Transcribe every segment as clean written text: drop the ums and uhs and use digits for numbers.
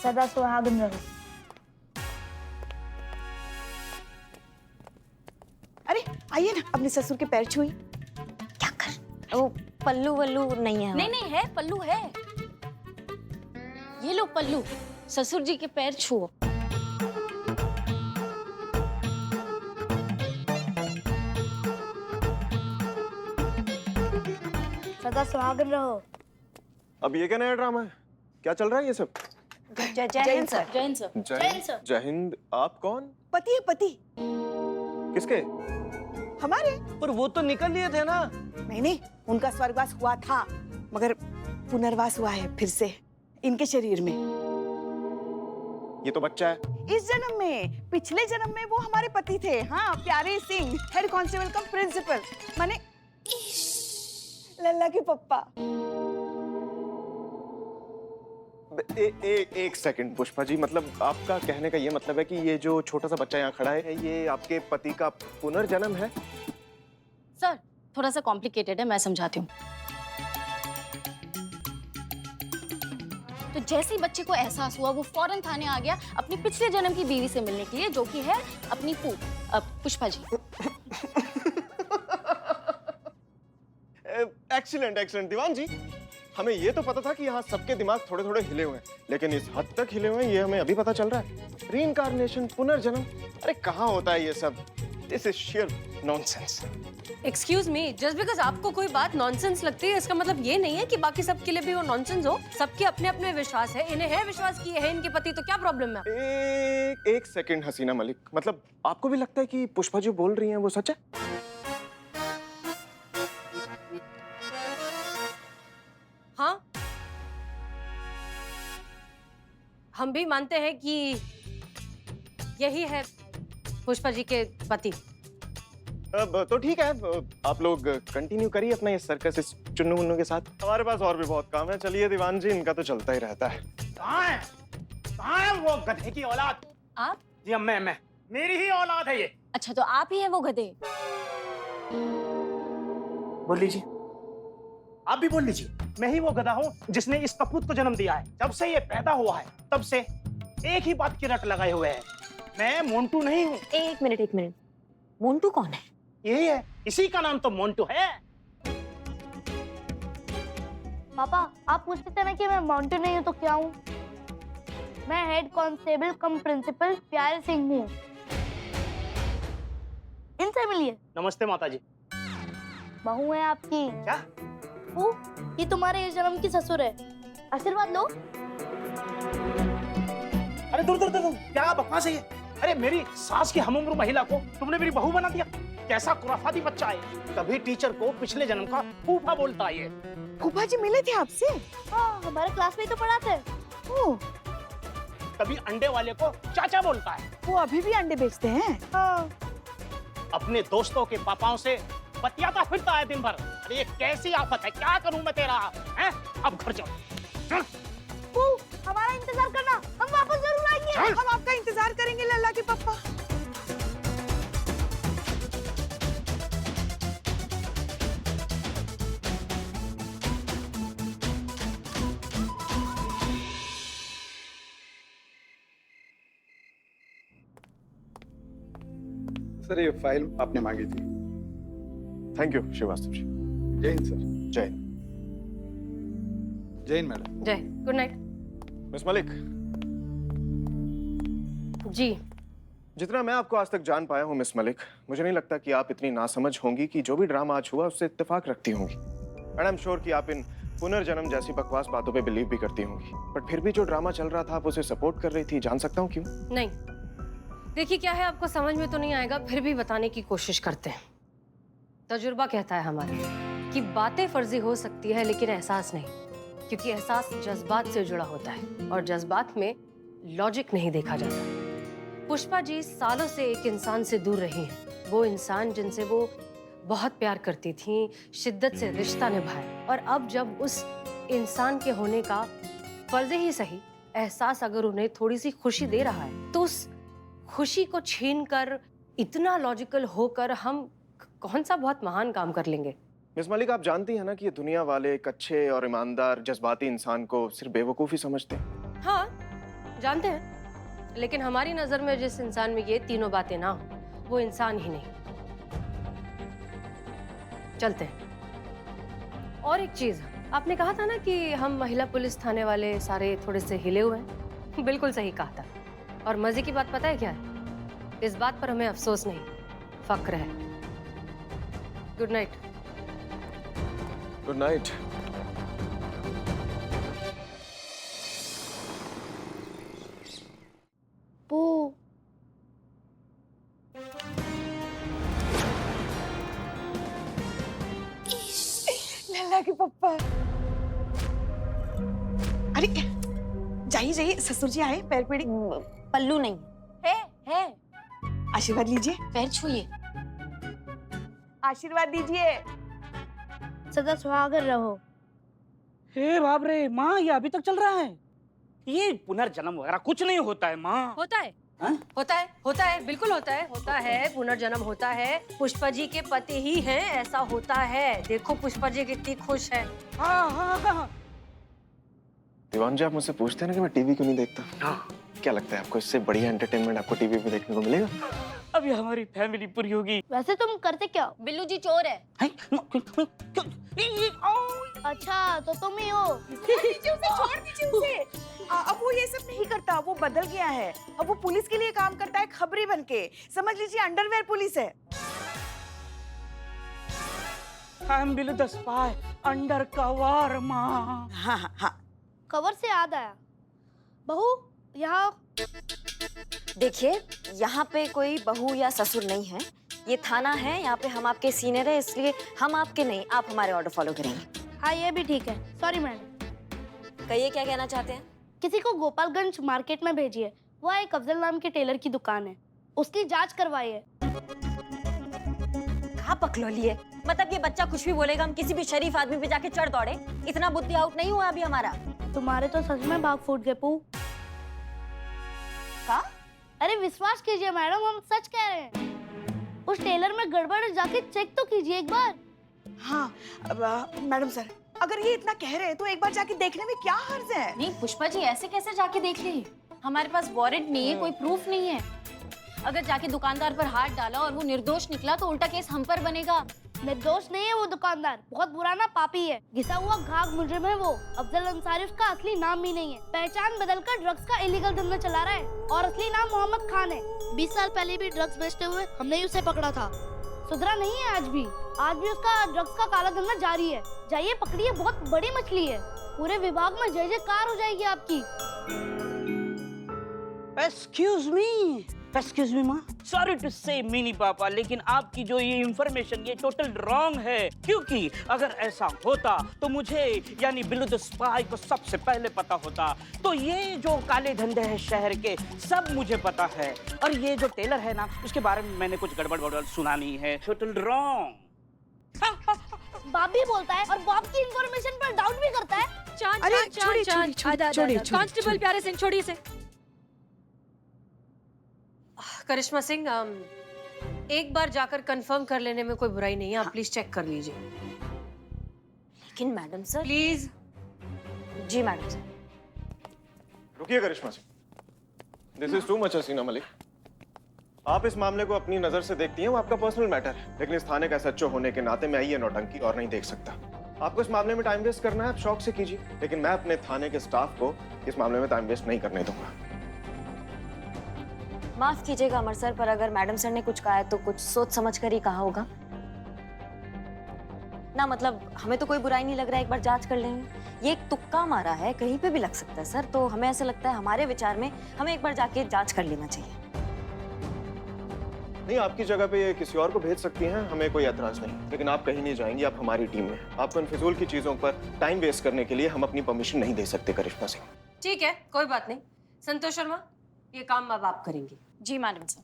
सदा सुहागन रहो। अरे आइए ना, अपने ससुर के पैर छुई। क्या कर, वो पल्लू वल्लू नहीं है? नहीं नहीं है, पल्लू है। ये लो पल्लू, ससुर जी के पैर छुओ। सदा सुहागन रहो। अब ये क्या नया ड्रामा है? क्या चल रहा है ये सब? जय Hind sir. Jain sir. Jain sir. जय हिंद। आप कौन? पति है पति, किसके? हमारे। पर वो तो निकल लिए थे ना। नहीं, उनका स्वर्गवास हुआ था, मगर पुनर्वास हुआ है फिर से इनके शरीर में। ये तो बच्चा है। इस जन्म में, पिछले जन्म में वो हमारे पति थे। हाँ, प्यारे सिंह, हेड कांस्टेबल कम प्रिंसिपल, माने लल्ला के पप्पा। एक सेकंड पुष्पा जी, मतलब आपका कहने का ये मतलब है कि ये जो छोटा सा बच्चा यहाँ खड़ा है ये आपके पति का पुनर्जन्म है? सर थोड़ा सा कॉम्प्लिकेटेड है, मैं समझाती हूँ। तो जैसे ही बच्चे को एहसास हुआ वो फौरन थाने आ गया अपनी पिछले जन्म की बीवी से मिलने के लिए, जो कि है अपनी पुष्पा जी। एक्सीलेंट एक्सीलेंट दीवान जी, हमें ये तो पता था कि यहाँ सबके दिमाग थोड़े थोड़े हिले हुए हैं, लेकिन इस हद तक हिले हुए हैं ये हमें अभी पता चल रहा है। रीइंकार्नेशन, पुनर्जन्म, अरे कहाँ होता है ये सब? This is shear nonsense. Excuse me, just because आपको कोई बात नॉनसेंस लगती है इसका मतलब ये नहीं है कि बाकी सबके लिए भी वो नॉनसेंस हो। सबके अपने अपने विश्वास है, इन्हें है विश्वास कि ये है इनके पति, तो क्या प्रॉब्लम है? एक सेकंड हसीना मलिक, मतलब आपको भी लगता है कि पुष्पा जो बोल रही हैं वो सच है? हाँ, हम भी मानते हैं कि यही है पुष्पा जी के पति। अब तो ठीक है, आप लोग कंटिन्यू करिए अपना ये सर्कस इस चुन्नू मुन्नू के साथ। हमारे पास और भी बहुत काम है। चलिए दीवान जी, इनका तो चलता ही रहता है। कहाँ है वो गधे की औलाद? आप? जी मैं मेरी ही औलाद है ये। अच्छा, तो आप ही हैं वो गधे? बोल लीजिए, आप भी बोल लीजिए। मैं ही वो गधा हूँ जिसने इस कपूत को जन्म दिया है। जब से ये पैदा हुआ है तब से एक ही बात की रट लगाए हुए है, मैं मोंटू नहीं हूँ। एक मिनट, मोंटू कौन है? यही है, इसी का नाम तो मोंटू है। पापा, आप पूछते थे ना कि मैं माउंटेन नहीं हूँ तो क्या हूँ? मैं हेड कांस्टेबल कम प्रिंसिपल प्यारे सिंह हूँ। इनसे मिलिए। नमस्ते माता जी। बहू है आपकी। क्या? वो, ये तुम्हारे इस जन्म की ससुर है। आशीर्वाद लो। अरे दूर, क्या बकवास है ये? अरे मेरी सास की हमउम्र महिला को तुमने मेरी बहू बना दिया। कैसा खुराफाती बच्चा है। कभी टीचर को पिछले जन्म का फूफा बोलता है ये। फूफा जी मिले थे आपसे? हाँ, हमारे क्लास में ही तो पढ़ाते। ओह, कभी अंडे वाले को चाचा बोलता है। वो अभी भी अंडे बेचते हैं? हाँ। अपने दोस्तों के पापाओं से बतियाता फिरता है दिन भर। अरे ये कैसी आफत है, क्या करूं मैं तेरा? हैं? अब घर जाओ। हमारा इंतजार करना, हम वापस जरूर आएंगे। हम आपका इंतजार करेंगे लल्ला के पप्पा। सर ये फाइल आपने मांगी थी। Thank you Srivastava ji. जय हिंद सर। जय हिंद। जय हिंद मैडम। जय, गुड नाइट। मिस मलिक, जी। जितना मैं आपको आज तक जान पाया हूँ मिस मलिक, मुझे नहीं लगता कि आप इतनी नासमझ होंगी कि जो भी ड्रामा आज हुआ उससे इत्तेफाक रखती होंगी। एंड आई एम श्योर कि आप इन पुनर्जन्म जैसी बकवास बातों पे बिलीव भी करती होंगी, बट फिर भी जो ड्रामा चल रहा था आप उसे सपोर्ट कर रही थी। जान सकता हूँ क्यों? नहीं, देखिए क्या है, आपको समझ में तो नहीं आएगा, फिर भी बताने की कोशिश करते हैं। तजुर्बा कहता है हमारे कि बातें फर्जी हो सकती है लेकिन एहसास नहीं, क्योंकि एहसास जज्बात से जुड़ा होता है और जज्बात में लॉजिक नहीं देखा जाता। पुष्पा जी सालों से एक इंसान से दूर रही हैं, वो इंसान जिनसे वो बहुत प्यार करती थी, शिद्दत से रिश्ता निभाया, और अब जब उस इंसान के होने का फर्ज ही सही एहसास अगर उन्हें थोड़ी सी खुशी दे रहा है, तो उस खुशी को छीनकर इतना लॉजिकल होकर हम कौन सा बहुत महान काम कर लेंगे? मिस मलिक, आप जानती हैं ना कि ये दुनिया वाले एक अच्छे और ईमानदार जज्बाती इंसान को सिर्फ बेवकूफ़ ही समझते हैं। हाँ, जानते हैं, लेकिन हमारी नजर में जिस इंसान में ये तीनों बातें ना हो, वो इंसान ही नहीं। चलते हैं। और एक चीज, आपने कहा था ना कि हम महिला पुलिस थाने वाले सारे थोड़े से हिले हुए हैं। बिल्कुल सही कहा था। और मजे की बात पता है क्या है? इस बात पर हमें अफसोस नहीं, फक्र है। Good night. Good night. पू लल्ला के पप्पा। अरे जाइए जाइए, ससुर जी आए, पैर पड़ी। पल्लू नहीं है आशीर्वाद लीजिए, पैर छूइए। आशीर्वाद दीजिए। सदा सुहागर रहो। हे बाप रे माँ, ये अभी तक चल रहा है? ये पुनर्जन्म वगैरह कुछ नहीं होता है माँ। होता है, हाँ? होता है, बिल्कुल होता है, पुनर्जन्म होता है। पुष्पा जी के पति ही हैं, ऐसा होता है। देखो पुष्पा जी कितनी खुश है। हाँ हाँ हाँ। दीवान जी, आप मुझसे पूछते हैं ना कि मैं टीवी क्यों नहीं देखता। हाँ। क्या लगता है आपको, इससे बढ़िया एंटरटेनमेंट आपको टीवी पे देखने को मिलेगा? अभी हमारी फैमिली पूरी होगी। वैसे तुम करते क्या हो? बिल्लू जी चोर है। हैं? अच्छा, तो तुम ही हो। छोड़ दीजिए उसे। अब वो ये सब नहीं करता, वो बदल गया है। अब वो पुलिस के लिए काम करता है, खबरी बन के। समझ लीजिए अंडरवेयर पुलिस है। I'm Billy the spy, undercover माँ। हाँ हाँ हाँ। कवर से याद आया, बहू यहाँ। देखिए, यहाँ पे कोई बहू या ससुर नहीं है। ये थाना है, यहाँ पे हम आपके सीनियर है, इसलिए हम आपके नहीं, आप हमारे ऑर्डर फॉलो करेंगे। हाँ, ये भी ठीक है। Sorry madam. कहिए क्या कहना चाहते हैं? किसी को गोपालगंज मार्केट में भेजिए। वह एक अफजल नाम के टेलर की दुकान है, उसकी जांच करवाइए। कहाँ पकलौली है? मतलब ये बच्चा कुछ भी बोलेगा, हम किसी भी शरीफ आदमी पे जाके चढ़ दौड़े? इतना बुद्धि आउट नहीं हुआ अभी हमारा। तुम्हारे तो सच में भाग फूट गए पू। का? अरे विश्वास कीजिए मैडम, हम सच कह रहे हैं। उस टेलर में गड़बड़ है, जाके चेक तो कीजिए एक बार। हाँ मैडम सर, अगर ये इतना कह रहे हैं तो एक बार जाके देखने में क्या हर्ज है? नहीं पुष्पा जी, ऐसे कैसे जाके देख ली? हमारे पास वारंट नहीं है, कोई प्रूफ नहीं है। अगर जाके दुकानदार पर हाथ डाला और वो निर्दोष निकला तो उल्टा केस हम पर बनेगा। निर्दोष नहीं है वो दुकानदार, बहुत पुराना पापी है, घिसा हुआ घाघ मुजरिम है वो। अफजल अंसारी उसका असली नाम भी नहीं है, पहचान बदलकर ड्रग्स का इलीगल धंधा चला रहा है और असली नाम मोहम्मद खान है। 20 साल पहले भी ड्रग्स बेचते हुए हमने ही उसे पकड़ा था। सुधरा नहीं है आज भी उसका ड्रग्स का काला धंधा जारी है। जाइए पकड़िए, बहुत बड़ी मछली है। पूरे विभाग में जय जयकार हो जाएगी आपकी। एक्सक्यूज मी माँ, सॉरी टू से मिनी पापा, लेकिन आपकी जो ये इंफॉर्मेशन ये टोटल रॉन्ग है। क्योंकि अगर ऐसा होता तो मुझे यानी बिल्लू द स्पाई को सबसे पहले पता होता। तो ये जो काले धंधे हैं शहर के, सब मुझे पता है। और ये जो टेलर है ना, उसके बारे में मैंने कुछ गड़बड़ सुना नहीं है। Total wrong. बाप भी बोलता है और बाप की इंफॉर्मेशन पर डाउट भी करता है। कांस्टेबल प्यारे सिंह, छोड़िए से। करिश्मा सिंह, एक बार जाकर कंफर्म कर लेने में कोई बुराई नहीं है। आप प्लीज चेक कर लीजिए। लेकिन मैडम सर। प्लीज। जी मैडम सर। रुकिए Karishma Singh, this is too much Hasina Malik. आप इस मामले को अपनी नजर से देखती हैं, वो आपका पर्सनल मैटर है। लेकिन इस थाने का सच्चो होने के नाते मैं ये नौटंकी और नहीं देख सकता। आपको इस मामले में टाइम वेस्ट करना है, आप शौक से कीजिए, लेकिन मैं अपने थाने के स्टाफ को इस मामले में टाइम वेस्ट नहीं करने दूंगा। माफ कीजिएगा अमर सर, पर अगर मैडम सर ने कुछ कहा है तो कुछ सोच समझ कर ही कहा होगा ना। मतलब हमें तो कोई बुराई नहीं लग रहा है, एक बार जांच कर लेंगे। ये एक तुक्का मारा है, कहीं पे भी लग सकता है सर। तो हमें ऐसा लगता है, हमारे विचार में हमें एक बार जाके जांच कर लेना चाहिए। नहीं, आपकी जगह पे ये किसी और को भेज सकती हैं, हमें कोई एतराज नहीं। लेकिन आप कहीं नहीं जाएंगी, आप हमारी टीम में। आपको इन फिजूल की चीजों पर टाइम वेस्ट करने के लिए हम अपनी परमिशन नहीं दे सकते करिश्मा सिंह। ठीक है, कोई बात नहीं। संतोष शर्मा, ये काम अब आप करेंगे। जी मैडम सर।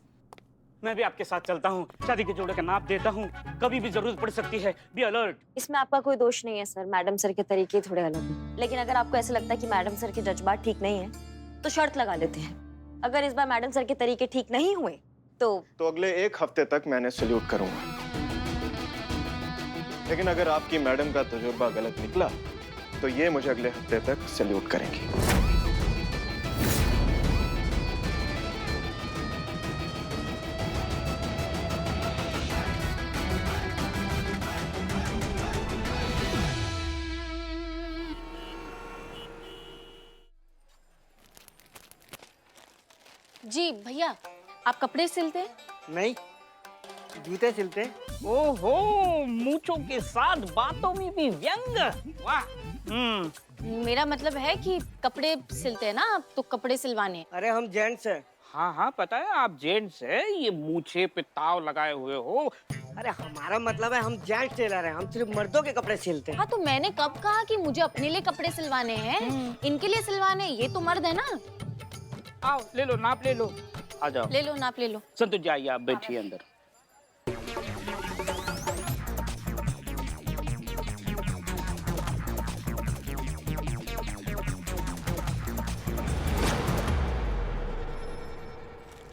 मैं भी आपके साथ चलता हूँ, शादी के जोड़े का नाप देता हूँ, कभी भी जरूरत पड़ सकती है। Be alert. इसमें आपका कोई दोष नहीं है सर, मैडम सर के तरीके थोड़े अलग हैं। लेकिन अगर आपको ऐसा लगता है कि मैडम सर के जज्बात ठीक नहीं है तो शर्त लगा लेते हैं। अगर इस बार मैडम सर के तरीके ठीक नहीं हुए तो अगले 1 हफ्ते तक मैंने सैल्यूट करूंगा। लेकिन अगर आपकी मैडम का तजुर्बा गलत निकला तो ये मुझे अगले हफ्ते तक सैल्यूट करेंगी। जी भैया, आप कपड़े सिलते हैं? नहीं, जूते सिलते। ओहो, मूंछों के साथ बातों में भी व्यंग। वाह। मेरा मतलब है कि कपड़े सिलते हैं ना आप, तो कपड़े सिलवाने। अरे हम जेंट्स हैं। हाँ हाँ, पता है आप जेंट्स है, ये मूछे पे ताव लगाए हुए हो। अरे हमारा मतलब है हम जेंट्स टेलर हैं, हम सिर्फ मर्दों के कपड़े सिलते हैं। हाँ, तो मैंने कब कहा कि मुझे अपने लिए कपड़े सिलवाने हैं? इनके लिए सिलवाने, ये तो मर्द है ना। आओ ले लो, नाप ले लो, आ जाओ। ले लो, नाप ले लो। संतोष जाइए, आप बैठिए अंदर।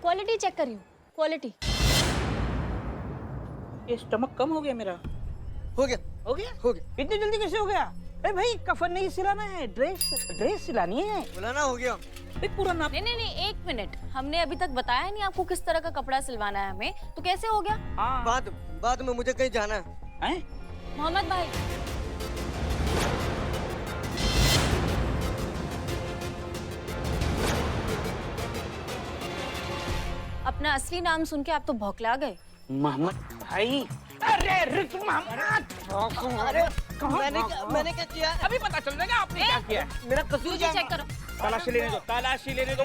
क्वालिटी चेक करी हूँ, क्वालिटी। ये स्टमक कम हो गया मेरा। हो गया, हो गया? हो गया। इतनी जल्दी कैसे हो गया? अरे भाई, कफन नहीं सिलाना है, ड्रेस सिलानी है। बोला ना हो गया। पूरा नाप। नहीं नहीं नहीं, एक मिनट, हमने अभी तक बताया नहीं आपको किस तरह का कपड़ा सिलवाना है हमें, तो कैसे हो गया? हाँ। बाद में मुझे कहीं जाना है। हैं? मोहम्मद भाई, अपना असली नाम सुन के आप तो भौंकला गए। मोहम्मद भाई। अरे रुक मोहम्मद। अरे मैंने क्या किया? अभी पता चल जाएगा आपने क्या किया। मेरा कसूर मुझे चेक करो। तलाशी लेने दो, तलाशी लेने दो।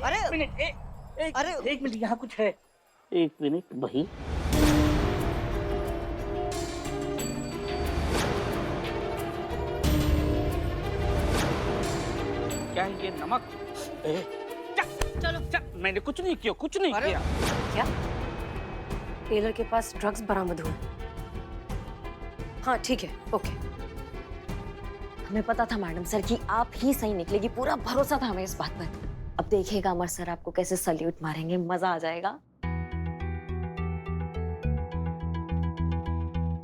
अरे एक मिनट, अरे एक मिनट, यहाँ कुछ है। एक मिनट भाई। क्या है ये, नमक? चलो चल, मैंने कुछ नहीं किया, कुछ नहीं अरे! किया। क्या टेलर के पास ड्रग्स बरामद हुए? हाँ ठीक है, ओके। हमें पता था मैडम सर कि आप ही सही निकलेगी, पूरा भरोसा था हमें इस बात पर। अब देखिएगा अमर सर आपको कैसे सल्यूट मारेंगे, मजा आ जाएगा।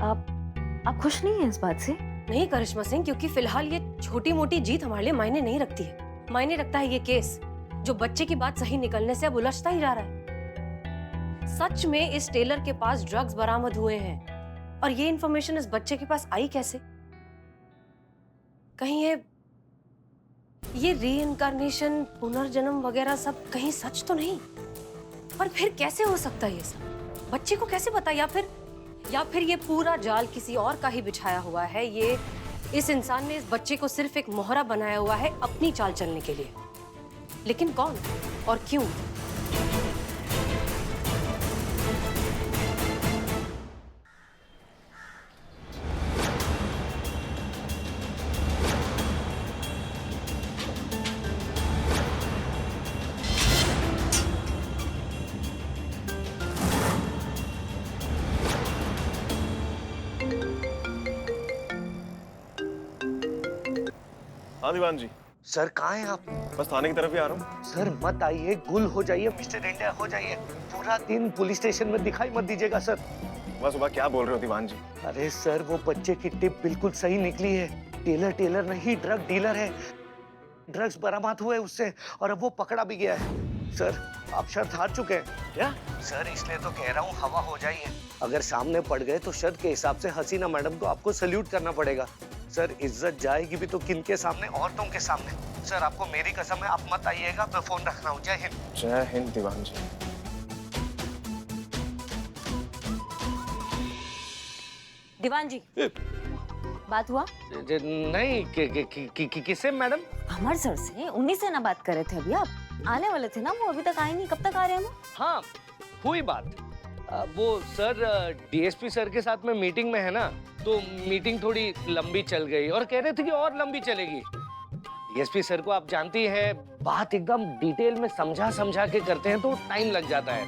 आप खुश नहीं हैं इस बात से? नहीं करिश्मा सिंह, क्योंकि फिलहाल ये छोटी मोटी जीत हमारे लिए मायने नहीं रखती है। मायने रखता है ये केस, जो बच्चे की बात सही निकलने से अब उलझता ही जा रहा है। सच में इस टेलर के पास ड्रग्स बरामद हुए हैं, और ये इंफॉर्मेशन इस बच्चे के पास आई कैसे? कहीं ये रीइंकार्नेशन, पुनर्जन्म वगैरह सब कहीं सच तो नहीं? पर फिर कैसे हो सकता है ये सब? बच्चे को कैसे पता? या फिर ये पूरा जाल किसी और का ही बिछाया हुआ है? ये इस इंसान ने इस बच्चे को सिर्फ एक मोहरा बनाया हुआ है अपनी चाल चलने के लिए। लेकिन कौन और क्यों? हाँ दीवान जी, सर कहाँ हैं आप? बस थाने की तरफ ही आ रहा हूँ। सर मत आइए, गुल हो जाइए, मिस्टर इंडिया हो जाइए। पूरा दिन पुलिस स्टेशन में दिखाई मत दीजिएगा सर। सुबह क्या बोल रहे हो दीवान जी? अरे सर, वो बच्चे की टिप बिल्कुल सही निकली है। टेलर नहीं, ड्रग डीलर है। ड्रग्स बरामद हुए उससे, और अब वो पकड़ा भी गया है। सर आप शर्त हार चुके हैं क्या? सर इसलिए तो कह रहा हूँ, हवा हो जाइए। अगर सामने पड़ गए तो शर्त के हिसाब से हसीना मैडम को आपको सल्यूट करना पड़ेगा। सर इज्जत जाएगी भी तो किनके सामने? औरतों के सामने। सर आपको मेरी कसम है, आप मत आइएगा, मैं फोन रख रहा हूँ। जय हिंद। जय हिंद दीवान जी। दीवान जी, बात हुआ? नहीं किससे मैडम? अमर सर से, उन्हीं से ना बात कर रहे थे अभी आप? आने वाले थे ना वो, अभी तक आए नहीं, कब तक आ रहे हैं वो? हाँ हुई बात। वो सर डीएसपी सर के साथ में मीटिंग में है ना, तो मीटिंग थोड़ी लंबी चल गई और कह रहे थे कि और लंबी चलेगी। डीएसपी सर को आप जानती हैं, बात एकदम डिटेल में समझा के करते हैं तो टाइम लग जाता है।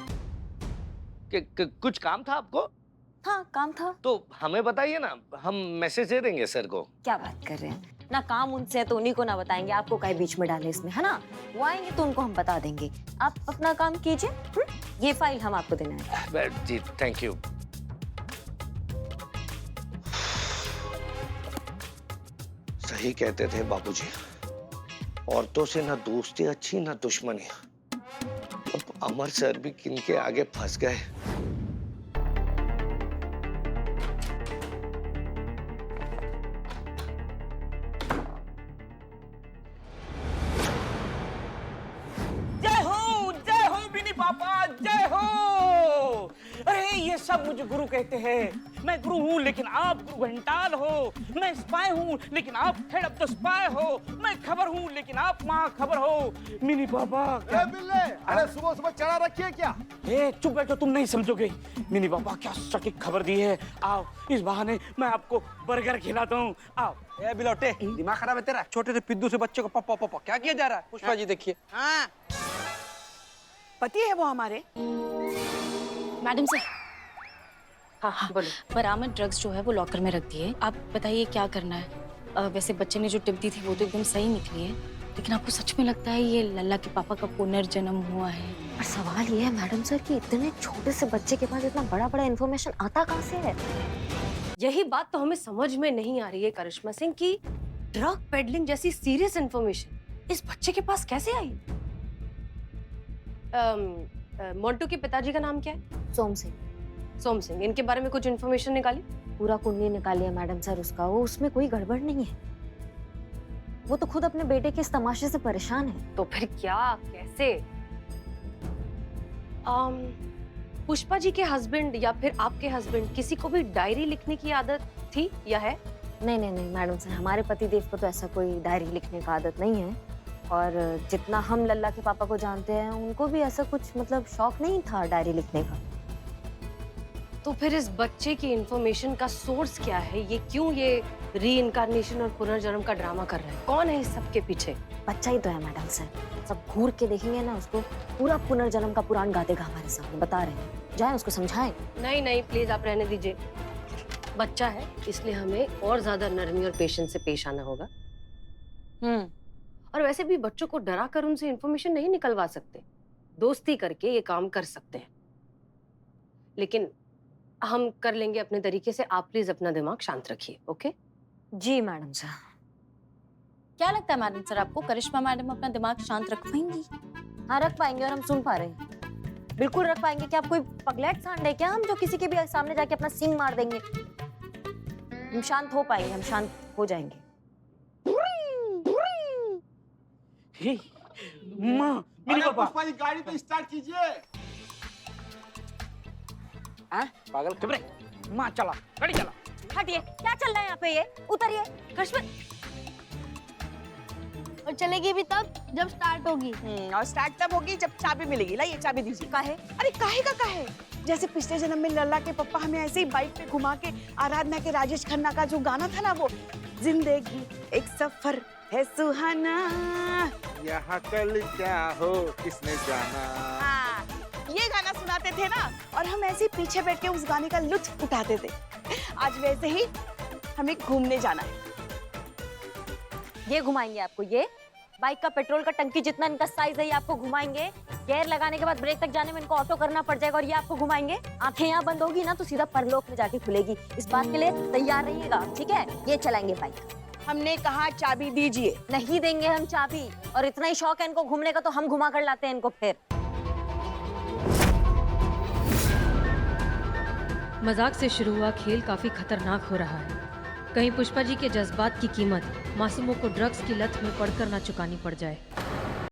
कुछ काम था आपको? हाँ काम था। तो हमें बताइए ना, हम मैसेज दे देंगे सर को। क्या बात कर रहे हैं, ना काम उनसे है तो उन्हीं को ना बताएंगे, आपको काहे बीच में डाले इसमें, है ना? वो आएंगे तो उनको हम बता देंगे। आप अपना काम कीजिए, ये फाइल हम आपको देना है। जी थैंक यू। सही कहते थे बाबूजी, औरतों से ना दोस्ती अच्छी ना दुश्मनी। अब अमर सर भी किनके आगे फंस गए। सब मुझे गुरु कहते हैं। मैं गुरु हूँ लेकिन आप गुरु घंटाल हो। मैं स्पाई हूँ लेकिन आप हेड ऑफ द स्पाई हो। मैं खबर हूँ लेकिन आप महा खबर हो। मिनी पापा बिल्ले, अरे सुबह सुबह चढ़ा रखी है क्या? चुप बैठो, तुम नहीं समझोगे। मिनी पापा क्या सटीक खबर दी है। आओ इस बहाने मैं आपको बर्गर खिलाता हूँ। आओ। ए बिलोटे, दिमाग खराब है तेरा? छोटे से पिद्दू से बच्चे को पप्पा पप्पा क्या किया जा रहा है? पुष्पा जी देखिए। हाँ, पति है वो हमारे। मैडम सर, हाँ बोलो। बरामद ड्रग्स जो है वो लॉकर में रख दिए। आप बताइए क्या करना है। वैसे बच्चे ने जो टिप दी थी वो तो एकदम सही निकली है, लेकिन आपको सच में लगता है ये लल्ला के पापा का पुनर्जन्म हुआ है? पर सवाल ये है मैडम सर कि इतने छोटे से बच्चे के पास इतना बड़ा बड़ा इन्फॉर्मेशन आता कहाँ से है? यही बात तो हमें समझ में नहीं आ रही है करिश्मा सिंह की ड्रग पेडलिंग जैसी सीरियस इंफॉर्मेशन इस बच्चे के पास कैसे आई? मोंटू के पिताजी का नाम क्या है? सोम सिंह। सोम सिंह। इनके बारे में कुछ इन्फॉर्मेशन निकाली? पूरा कुंडली निकाली है मैडम सर उसका, वो उसमें कोई गड़बड़ नहीं है। वो तो खुद अपने बेटे के इस तमाशे से परेशान है। तो फिर क्या, कैसे? पुष्पा जी के हस्बैंड या फिर आपके हस्बैंड किसी को भी डायरी लिखने की आदत थी या है? नहीं नहीं नहीं मैडम सर, हमारे पति देव को तो ऐसा कोई डायरी लिखने का आदत नहीं है। और जितना हम लल्ला के पापा को जानते हैं उनको भी ऐसा कुछ मतलब शौक नहीं था डायरी लिखने का। तो फिर इस बच्चे की इंफॉर्मेशन का सोर्स क्या है? ये क्यों ये रीइंकार्नेशन और पुनर्जन्म का ड्रामा कर रहा है? कौन है इस सब के पीछे? बच्चा ही तो है मैडम सर, सब घूर के देखेंगे ना उसको, पूरा पुनर्जन्म का पुराण गा देगा हमारे सामने। बता रहे हैं, जाए उसको समझाएं। नहीं नहीं प्लीज आप रहने दीजिए। बच्चा है इसलिए हमें और ज्यादा नरमी और पेशेंस से पेश आना होगा। और वैसे भी बच्चों को डरा कर उनसे इंफॉर्मेशन नहीं निकलवा सकते, दोस्ती करके ये काम कर सकते हैं, लेकिन हम कर लेंगे अपने तरीके से। आप प्लीज अपना दिमाग शांत रखिए। ओके जी मैडम सर। क्या लगता है मैडम सर आपको, करिश्मा मैडम अपना दिमाग शांत रख पाएंगी? हाँ रख पाएंगे, और हम सुन पा रहे हैं बिल्कुल रख पाएंगे। क्या आप कोई पगलेट सांड है क्या हम जो किसी के भी सामने जाके अपना सींग मार देंगे? हम शांत हो पाएंगे, हम शांत हो जाएंगे। माँ, मिनी पापा। पुष्पा जी गाड़ी तो स्टार्ट कीजिए। पागल खबरे। माँ चला, गाड़ी चला। हटिए, क्या चल रहा है यहाँ पे? ये उतरिए। करिश्मा और चलेगी भी तब जब स्टार्ट होगी। और स्टार्ट तब होगी जब चाबी मिलेगी। लाइए चाबी दीजिए। काहे? अरे काहे का काहे? जैसे पिछले जन्म में लल्ला के पप्पा हमें ऐसे ही बाइक पे घुमा के आराधना के राजेश खन्ना का जो गाना था ना, वो जिंदगी एक सफर है सुहाना, यहाँ कल क्या हो किसने जाना। हाँ, ये गाना सुनाते थे ना, और हम ऐसे ही पीछे बैठ के उस गाने का लुत्फ उठाते थे। आज वैसे ही हमें घूमने जाना है। ये घुमाएंगे आपको, ये बाइक का पेट्रोल का टंकी जितना इनका साइज है ये आपको घुमाएंगे। गियर लगाने के बाद ब्रेक तक जाने में इनको ऑटो करना पड़ जाएगा और ये आपको घुमाएंगे। आंखें यहाँ बंद होगी ना तो सीधा परलोक में जाके खुलेगी। इस बात के लिए तैयार रहिएगा, ठीक है? ये चलाएंगे बाइक। हमने कहा चाबी दीजिए। नहीं देंगे हम चाबी, और इतना ही शौक है इनको घूमने का तो हम घुमा कर लाते हैं इनको। फिर मजाक से शुरू हुआ खेल काफी खतरनाक हो रहा है। कहीं पुष्पा जी के जज्बात की कीमत मासूमों को ड्रग्स की लत में पड़कर ना चुकानी पड़ जाए।